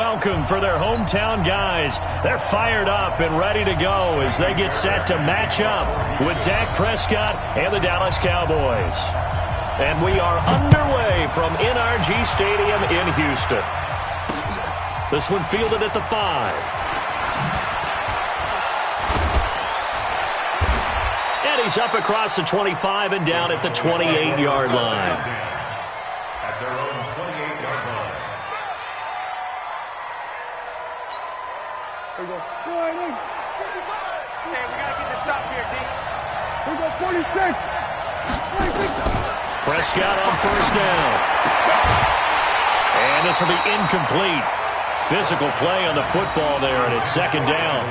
welcome for their hometown guys. They're fired up and ready to go as they get set to match up with Dak Prescott and the Dallas Cowboys. And we are underway from NRG Stadium in Houston. This one fielded at the 5. And he's up across the 25 and down at the 28-yard line. At their own 28-yard line. Here we go. Hey, we got to get this stop here, D. Here we go, 46. 46. Prescott on first down. And this will be incomplete. Physical play on the football there, and it's second down.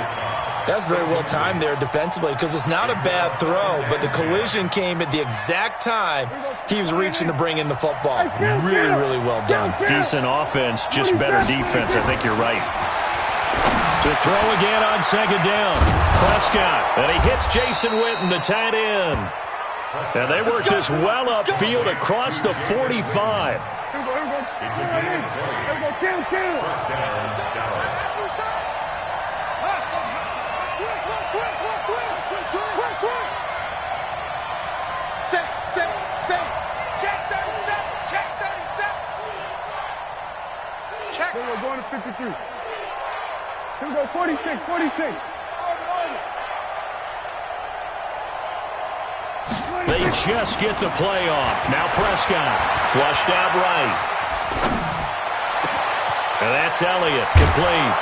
That's very well timed there defensively because it's not a bad throw, but the collision came at the exact time he was reaching to bring in the football. Really, really well done. Decent offense, just better defense. I think you're right. To throw again on second down. Prescott, and he hits Jason Witten, the tight end. And they work this well upfield across the 45. Check. Here we go, going to 53. Here we go, 46, 46. They just get the play off. Now Prescott, flushed out right. And that's Elliott, complete.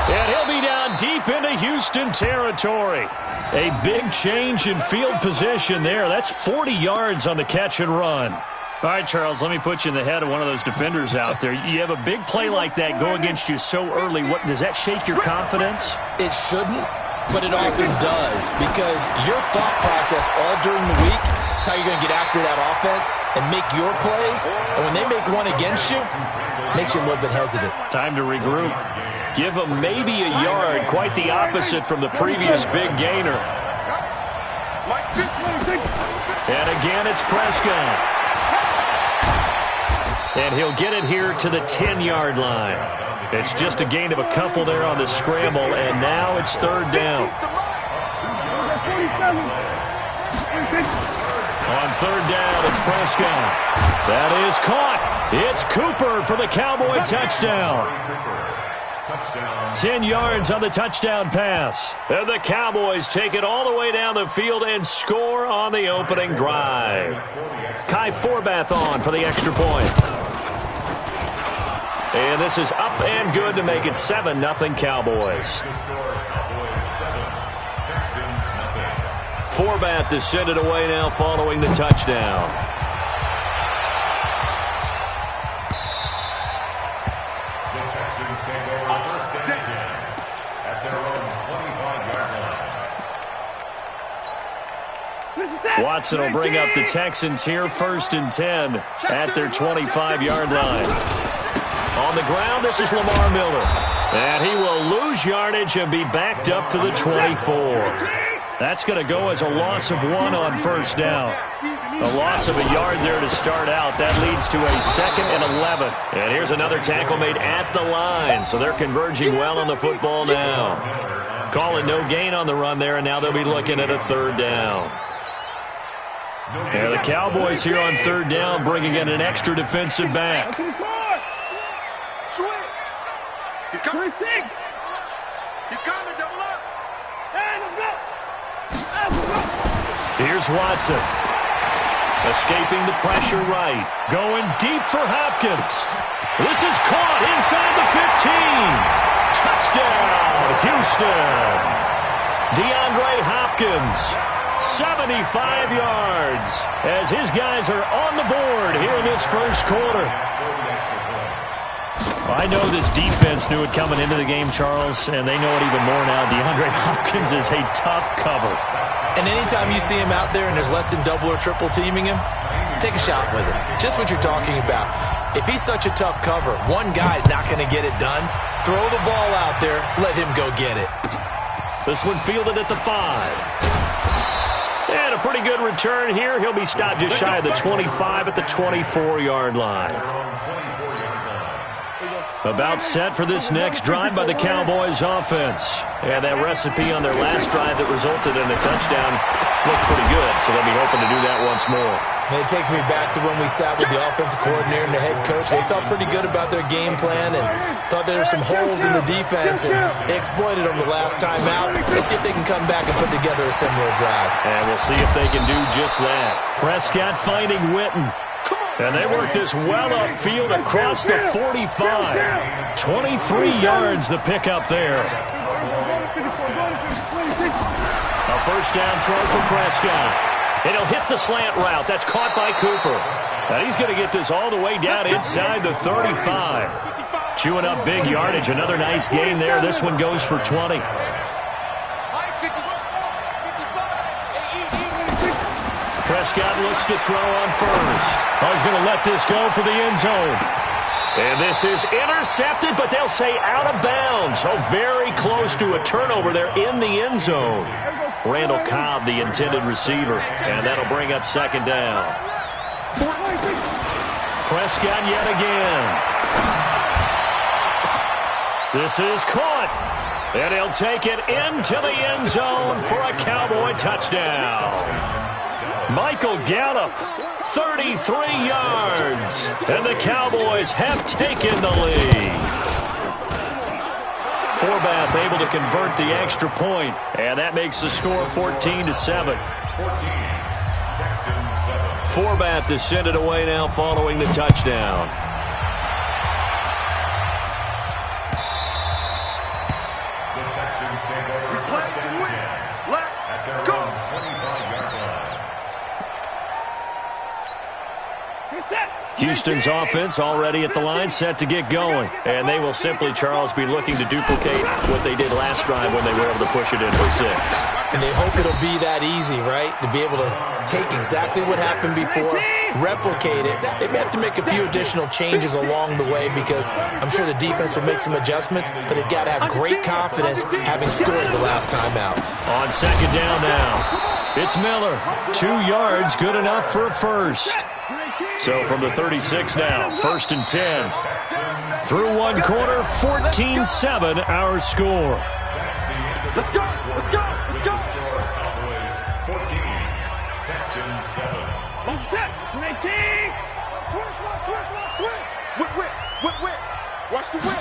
And he'll be down deep into Houston territory. A big change in field position there. That's 40 yards on the catch and run. All right, Charles, let me put you in the head of one of those defenders out there. You have a big play like that go against you so early. What does that shake your confidence? It shouldn't, but it often does because your thought process all during the week is how you're going to get after that offense and make your plays. And when they make one against you, it makes you a little bit hesitant. Time to regroup. Give them maybe a yard, quite the opposite from the previous big gainer. And again, it's Prescott. And he'll get it here to the 10-yard line. It's just a gain of a couple there on the scramble, and now it's third down. On third down, it's Prescott. That is caught. It's Cooper for the Cowboy touchdown. 10 yards on the touchdown pass. And the Cowboys take it all the way down the field and score on the opening drive. Kai Forbath on for the extra point. And this is up and good to make it 7-0 Cowboys. Forbath to send it away now following the touchdown. Watson will bring up the Texans here, 1st and 10 at their 25-yard line. On the ground, this is Lamar Miller. And he will lose yardage and be backed up to the 24. That's going to go as a loss of 1 on first down. A loss of a yard there to start out. That leads to a 2nd and 11. And here's another tackle made at the line. So they're converging well on the football now. Calling no gain on the run there, and now they'll be looking at a third down. And the Cowboys here on third down bringing in an extra defensive back. He's coming. He's coming, double up. Here's Watson. Escaping the pressure right. Going deep for Hopkins. This is caught inside the 15. Touchdown, Houston. DeAndre Hopkins, 75 yards, as his guys are on the board here in this first quarter. I know this defense knew it coming into the game, Charles, and they know it even more now. DeAndre Hopkins is a tough cover. And anytime you see him out there and there's less than double or triple teaming him, take a shot with him. Just what you're talking about. If he's such a tough cover, one guy's not going to get it done. Throw the ball out there, let him go get it. This one fielded at the 5. And a pretty good return here. He'll be stopped just shy of the 25 at the 24-yard line. About set for this next drive by the Cowboys offense. And that recipe on their last drive that resulted in a touchdown looked pretty good, so they'll be hoping to do that once more. And it takes me back to when we sat with the offensive coordinator and the head coach. They felt pretty good about their game plan and thought there were some holes in the defense, and they exploited them the last time out. Let's see if they can come back and put together a similar drive. And we'll see if they can do just that. Prescott finding Witten. And they work this well upfield across the 45. 23 yards the pickup there. A first down throw for Prescott. And he'll hit the slant route. That's caught by Cooper. And he's going to get this all the way down inside the 35. Chewing up big yardage. Another nice gain there. This one goes for 20. Prescott looks to throw on first. Oh, he's going to let this go for the end zone. And this is intercepted, but they'll say out of bounds. Oh, very close to a turnover there in the end zone. Randall Cobb, the intended receiver, and that'll bring up second down. Prescott yet again. This is caught. And he'll take it into the end zone for a Cowboy touchdown. Michael Gallup, 33 yards, and the Cowboys have taken the lead. Forbath able to convert the extra point, and that makes the score 14-7. Forbath to send it away now following the touchdown. Houston's offense already at the line, set to get going. And they will simply, Charles, be looking to duplicate what they did last drive when they were able to push it in for 6. And they hope it'll be that easy, right? To be able to take exactly what happened before, replicate it. They may have to make a few additional changes along the way because I'm sure the defense will make some adjustments, but they've got to have great confidence having scored the last time out. On second down now, it's Miller. 2 yards, good enough for a first. So from the 36 now, 1st and 10. Through one quarter, 14-7 our score. Let's go, let's go, let's go. 14, Texans 7. Let's set, 19. Whip. Watch the whip.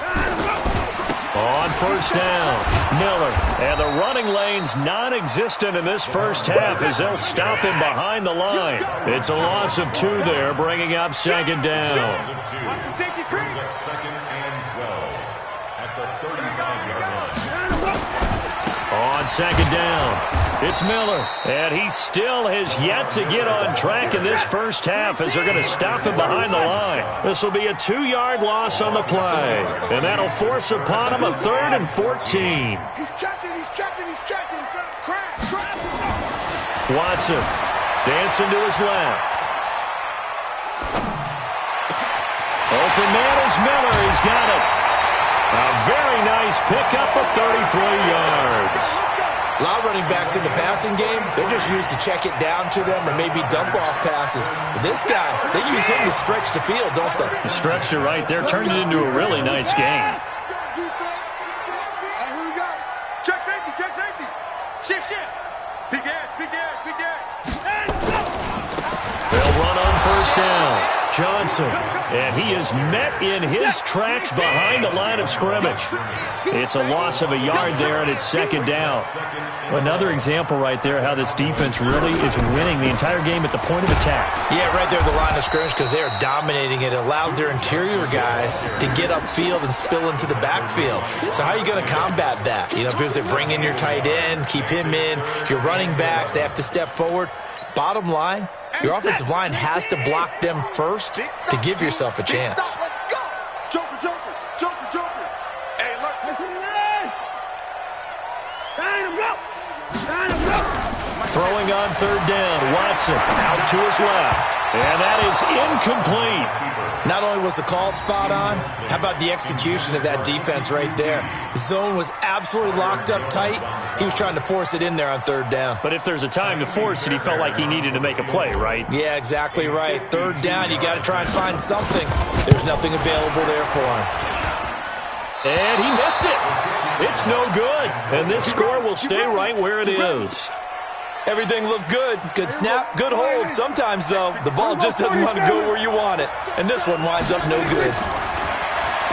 On first down, Miller. And the running lane's non-existent in this first half as they'll stop him behind the line. It's a loss of 2 there, bringing up second down. Watch the safety creep. Second and 12 at the 35-yard line. On second down, it's Miller. And he still has yet to get on track in this first half as they're going to stop him behind the line. This will be a 2-yard loss on the play. And that'll force upon him a 3rd and 14. He's checking. Crash. Watson dancing to his left. Open man is Miller. He's got it. A very nice pickup of 33 yards. A lot of running backs in the passing game, they're just used to check it down to them or maybe dump-off passes. But this guy, they use him to stretch the field, don't they? The stretch it right there turned it into a really nice game. Defense. Here we go. Check safety. Shift. Big edge. They'll run on first down. Johnson. And he is met in his tracks behind the line of scrimmage. It's a loss of a yard there, and it's second down. Another example right there how this defense really is winning the entire game at the point of attack. Yeah, right there at the line of scrimmage because they're dominating it. It allows their interior guys to get upfield and spill into the backfield. So how are you going to combat that? You know, because they bring in your tight end, keep him in. Your running backs, they have to step forward. Bottom line, your offensive line has to block them first to give yourself a chance. Let's go. Joker. Hey, look. Throwing on third down, Watson out to his left. And that is incomplete. Not only was the call spot on, how about the execution of that defense right there? The zone was absolutely locked up tight. He was trying to force it in there on third down. But if there's a time to force it, he felt like he needed to make a play, right? Yeah, exactly right. Third down, you got to try and find something. There's nothing available there for him. And he missed it. It's no good. And this score will stay right where it is. Everything looked good. Good snap, good hold. Sometimes, though, the ball just doesn't want to go where you want it. And this one winds up no good.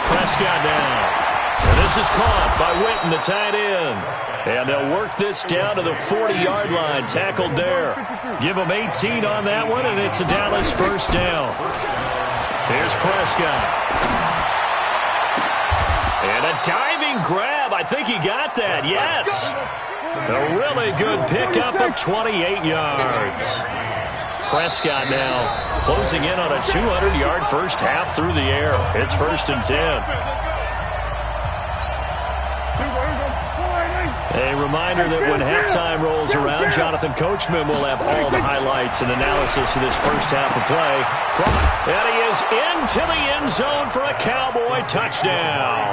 Prescott down. And this is caught by Witten, the tight end. And they'll work this down to the 40-yard line. Tackled there. Give them 18 on that one, and it's a Dallas first down. Here's Prescott. And a diving grab. I think he got that. Yes. A really good pickup of 28 yards. Prescott now closing in on a 200-yard first half through the air. It's 1st and 10. A reminder that when halftime rolls around, Jonathan Coachman will have all the highlights and analysis of this first half of play. And he is into the end zone for a Cowboy touchdown.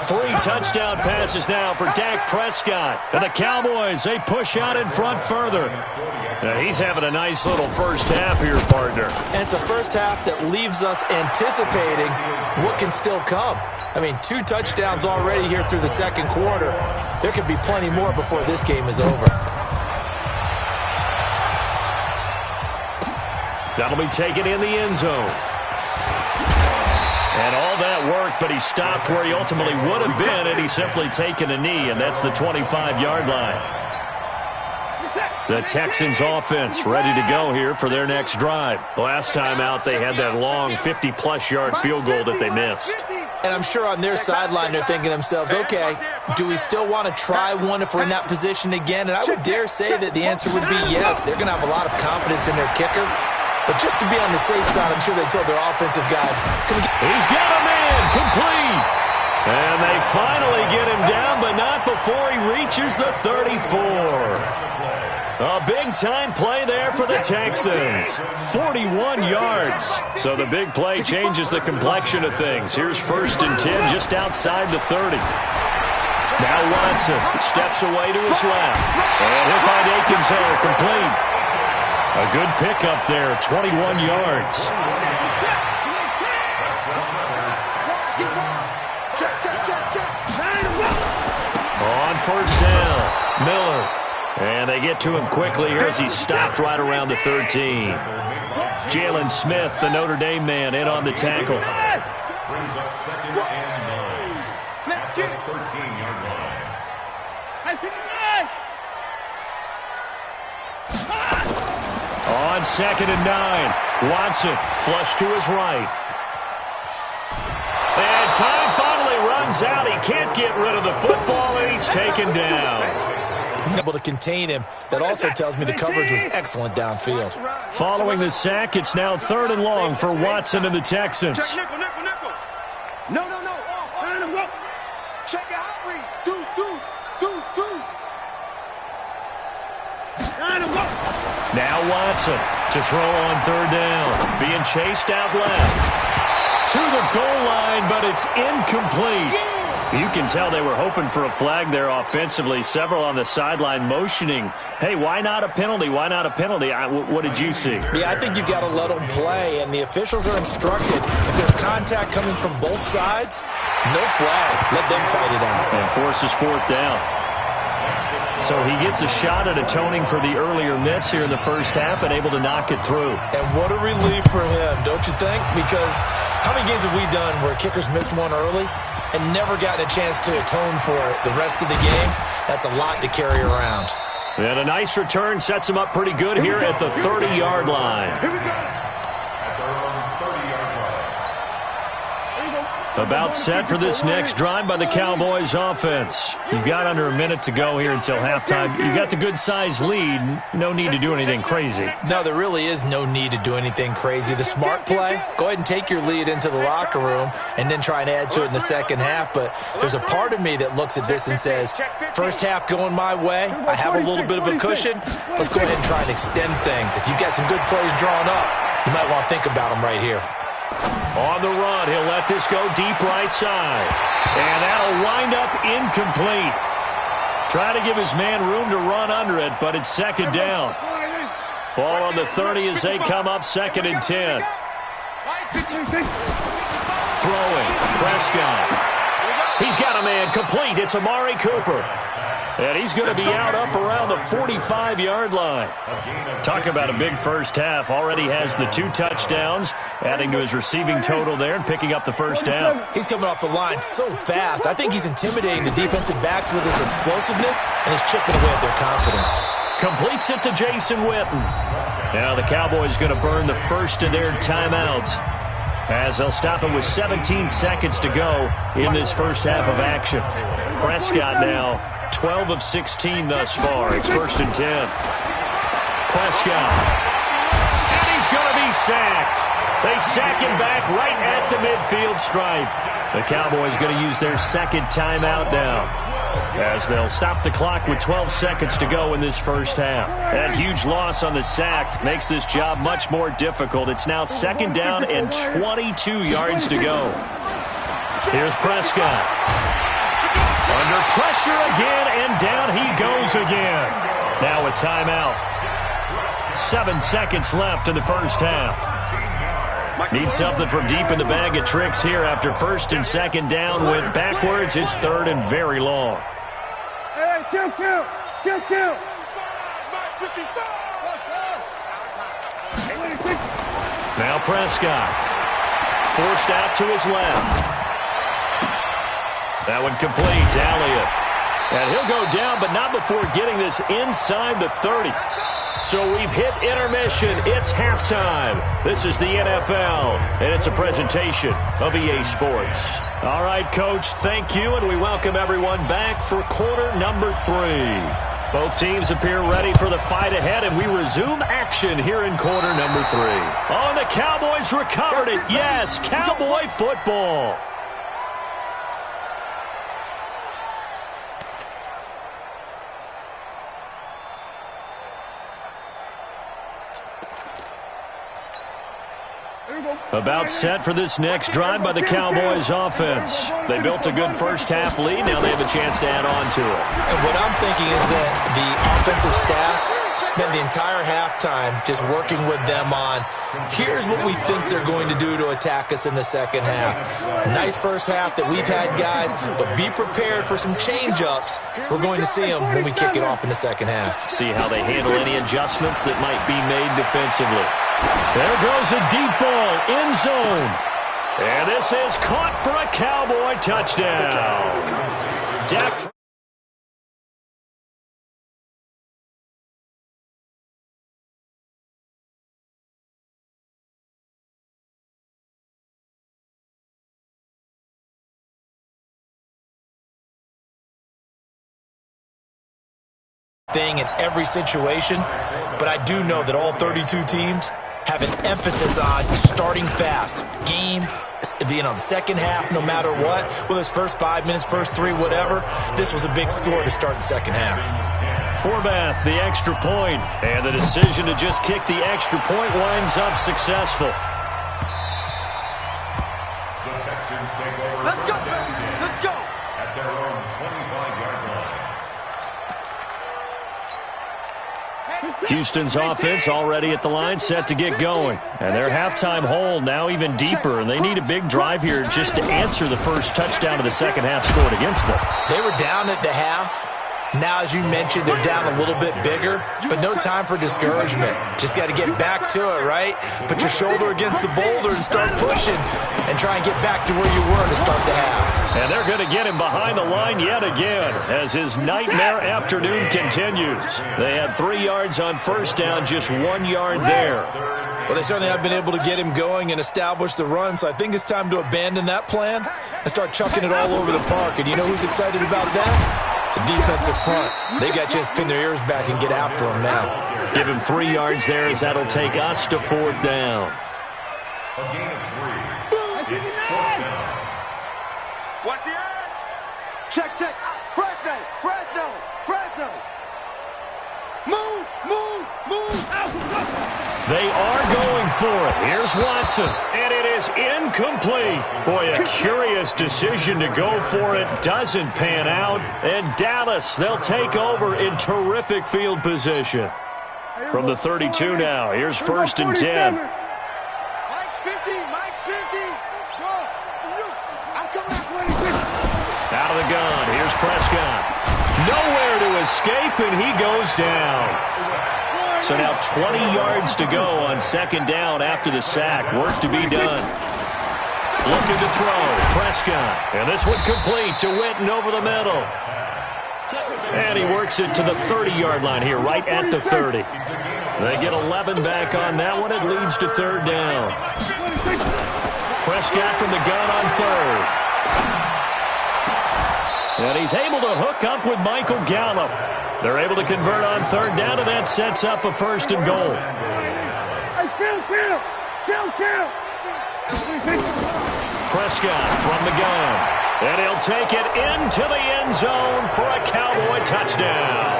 3 touchdown passes now for Dak Prescott. And the Cowboys, they push out in front further. Now he's having a nice little first half here, partner. And it's a first half that leaves us anticipating what can still come. I mean, 2 touchdowns already here through the second quarter. There could be plenty more before this game is over. That'll be taken in the end zone. And all that worked, but he stopped where he ultimately would have been, and he's simply taken a knee, and that's the 25-yard line. The Texans offense ready to go here for their next drive. Last time out, they had that long 50-plus yard field goal that they missed. And I'm sure on their sideline they're thinking to themselves, okay, do we still want to try one if we're in that position again? And I would dare say that the answer would be yes. They're going to have a lot of confidence in their kicker. But just to be on the safe side, I'm sure they told their offensive guys, he's got a man, complete. And they finally get him down, but not before he reaches the 34. A big-time play there for the Texans. 41 yards. So the big play changes the complexion of things. Here's 1st and 10 just outside the 30. Now Watson steps away to his left. And he'll find Akins there, complete. A good pickup there, 21 yards. On 1st down, Miller. And they get to him quickly here as he's stopped right around the 13. Jalen Smith, the Notre Dame man, in on the tackle. Brings up 2nd and 9. At the 13-yard line. On 2nd and 9, Watson flush to his right. And time finally runs out. He can't get rid of the football, and he's taken down. Able to contain him. That also tells me the coverage was excellent downfield. Following the sack, it's now 3rd and long for Watson and the Texans. Check, nickel. No. Line him up. Check your hot read. Deuce. Line him up. Now Watson to throw on 3rd down. Being chased out left. To the goal line, but it's incomplete. You can tell they were hoping for a flag there offensively. Several on the sideline motioning, hey, why not a penalty? Why not a penalty? What did you see? Yeah, I think you got to let them play, and the officials are instructed. If there's contact coming from both sides, no flag. Let them fight it out. And forces 4th down. So he gets a shot at atoning for the earlier miss here in the first half and able to knock it through. And what a relief for him, don't you think? Because how many games have we done where kickers missed one early and never gotten a chance to atone for it the rest of the game? That's a lot to carry around. And a nice return sets him up pretty good here at the 30-yard line. Here we go. About set for this next drive by the Cowboys offense. You've got under a minute to go here until halftime. You got the good-sized lead. No need to do anything crazy. No, there really is no need to do anything crazy. The smart play, go ahead and take your lead into the locker room and then try and add to it in the second half. But there's a part of me that looks at this and says, first half going my way, I have a little bit of a cushion. Let's go ahead and try and extend things. If you've got some good plays drawn up, you might want to think about them right here. On the run, he'll let this go deep right side. And that'll wind up incomplete. Try to give his man room to run under it, but it's 2nd down. Ball on the 30 as they come up 2nd and 10. Throwing, Prescott. He's got a man complete. It's Amari Cooper. And he's going to be out up around the 45-yard line. Talk about a big first half. Already has the 2 touchdowns, adding to his receiving total there and picking up the first down. He's coming off the line so fast. I think he's intimidating the defensive backs with his explosiveness and he's chipping away at their confidence. Completes it to Jason Witten. Now the Cowboys going to burn the first of their timeouts, as they'll stop it with 17 seconds to go in this first half of action. Prescott now 12 of 16 thus far. It's 1st and 10. Prescott. And he's going to be sacked. They sack him back right at the midfield stripe. The Cowboys going to use their second timeout now, as they'll stop the clock with 12 seconds to go in this first half. That huge loss on the sack makes this job much more difficult. It's now 2nd down and 22 yards to go. Here's Prescott. Under pressure again, and down he goes again. Now a timeout. 7 seconds left in the first half. Need something from deep in the bag of tricks here after 1st and 2nd down. Went backwards. It's 3rd and very long. Hey, kill. Now Prescott. Forced out to his left. That one complete. Elliott. And he'll go down, but not before getting this inside the 30. So we've hit intermission. It's halftime. This is the NFL, and it's a presentation of EA Sports. All right, Coach, thank you, and we welcome everyone back for quarter number 3. Both teams appear ready for the fight ahead, and we resume action here in quarter number 3. Oh, the Cowboys recovered it. Yes, Cowboy football. About set for this next drive by the Cowboys offense. They built a good first half lead. Now they have a chance to add on to it. And what I'm thinking is that the offensive staff spent the entire halftime just working with them on, here's what we think they're going to do to attack us in the second half. Nice first half that we've had, guys, but be prepared for some change-ups. We're going to see them when we kick it off in the second half. See how they handle any adjustments that might be made defensively. There goes a deep ball, end zone. And this is caught for a Cowboy touchdown. Dak. Thing in every situation, but I do know that all 32 teams have an emphasis on starting fast. Game, the second half, no matter what, whether it's first 5 minutes, first 3, whatever, this was a big score to start the second half. Forbath, the extra point, and the decision to just kick the extra point winds up successful. The Texans take over. Let's go! Let's go! At their own 25-yard line. Houston's offense already at the line, set to get going. And their halftime hole now even deeper, and they need a big drive here just to answer the first touchdown of the second half scored against them. They were down at the half. Now, as you mentioned, they're down a little bit bigger, but no time for discouragement. Just got to get back to it, right? Put your shoulder against the boulder and start pushing and try and get back to where you were to start the half. And they're going to get him behind the line yet again as his nightmare afternoon continues. They had 3 yards on first down, just 1 yard there. Well, they certainly have been able to get him going and establish the run, so I think it's time to abandon that plan and start chucking it all over the park. And you know who's excited about that? The defensive front. They got a chance to pin their ears back and get after him now. Give him 3 yards there as that'll take us to 4th down. A gain of 3. It's 4th down. Watch the end. Check. Fresno. Move. Out. They are going for it. Here's Watson, and it is incomplete. Boy, a curious decision to go for it. Doesn't pan out. And Dallas, they'll take over in terrific field position. From the 32 now, here's 1st and 10. Mike's 50. Go. I'm coming out 26. the gun. Here's Prescott. Nowhere to escape, and he goes down. So now 20 yards to go on second down after the sack. Work to be done. Looking to throw. Prescott. And this one complete to Witten over the middle. And he works it to the 30-yard line here, right at the 30. They get 11 back on that one. It leads to third down. Prescott from the gun on third. And he's able to hook up with Michael Gallup. They're able to convert on third down, and that sets up a first and goal. Prescott from the gun. And he'll take it into the end zone for a Cowboy touchdown.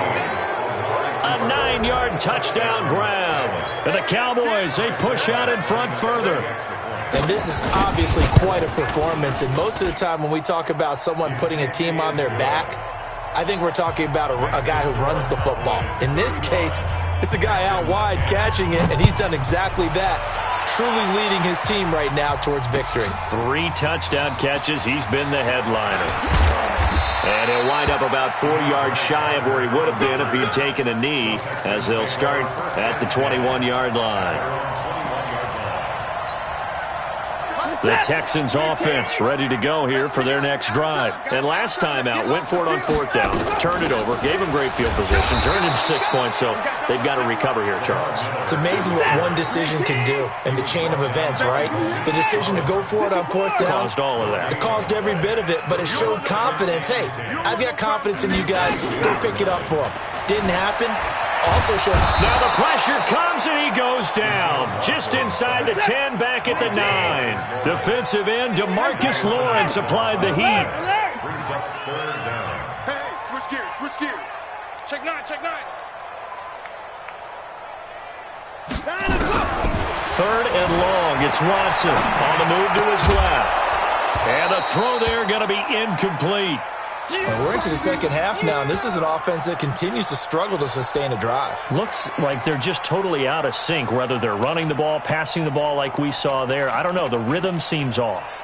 A 9-yard touchdown grab. And the Cowboys, they push out in front further. And this is obviously quite a performance. And most of the time when we talk about someone putting a team on their back, I think we're talking about a guy who runs the football. In this case, it's a guy out wide catching it, and he's done exactly that, truly leading his team right now towards victory. 3 touchdown catches. He's been the headliner. And he'll wind up about 4 yards shy of where he would have been if he had taken a knee, as they'll start at the 21-yard line. The Texans offense ready to go here for their next drive. And last time out, went for it on fourth down, turned it over, gave them great field position, turned into 6 points, so they've got to recover here, Charles. It's amazing what one decision can do in the chain of events, right? The decision to go for it on fourth down caused all of that. It caused every bit of it, but it showed confidence. Hey, I've got confidence in you guys. Go pick it up for them. Didn't happen. Also showed. Now the pressure comes and he goes down. Just inside the 10, back at the 9. Defensive end DeMarcus Lawrence applied the heat. Brings up third down. Hey, switch gears. Check 9. Third and long. It's Watson on the move to his left. And the throw there going to be incomplete. And we're into the second half now, and this is an offense that continues to struggle to sustain a drive. Looks like they're just totally out of sync, whether they're running the ball, passing the ball like we saw there. I don't know. The rhythm seems off.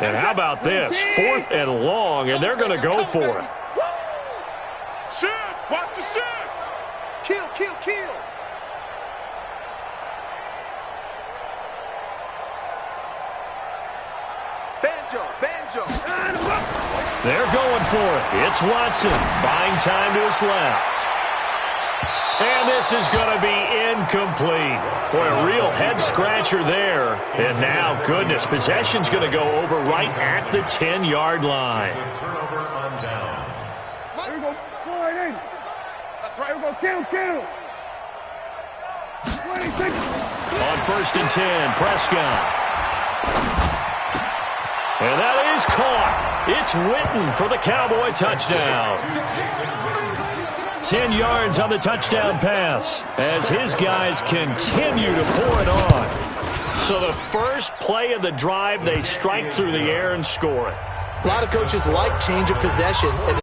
And how about this? 4th and long, and they're going to go for it. Shoot! Watch the shoot! Kill! Banjo! They're going for it. It's Watson buying time to his left. And this is going to be incomplete. Boy, a real head-scratcher there. And now, goodness, possession's going to go over right at the 10-yard line. Turnover on downs. Here we go. Slide in. That's right. Here we go. Kill. 26. On 1st and 10, Prescott. And that is caught. It's Witten for the Cowboy touchdown. 10 yards on the touchdown pass as his guys continue to pour it on. So the first play of the drive, they strike through the air and score it. A lot of coaches like change of possession as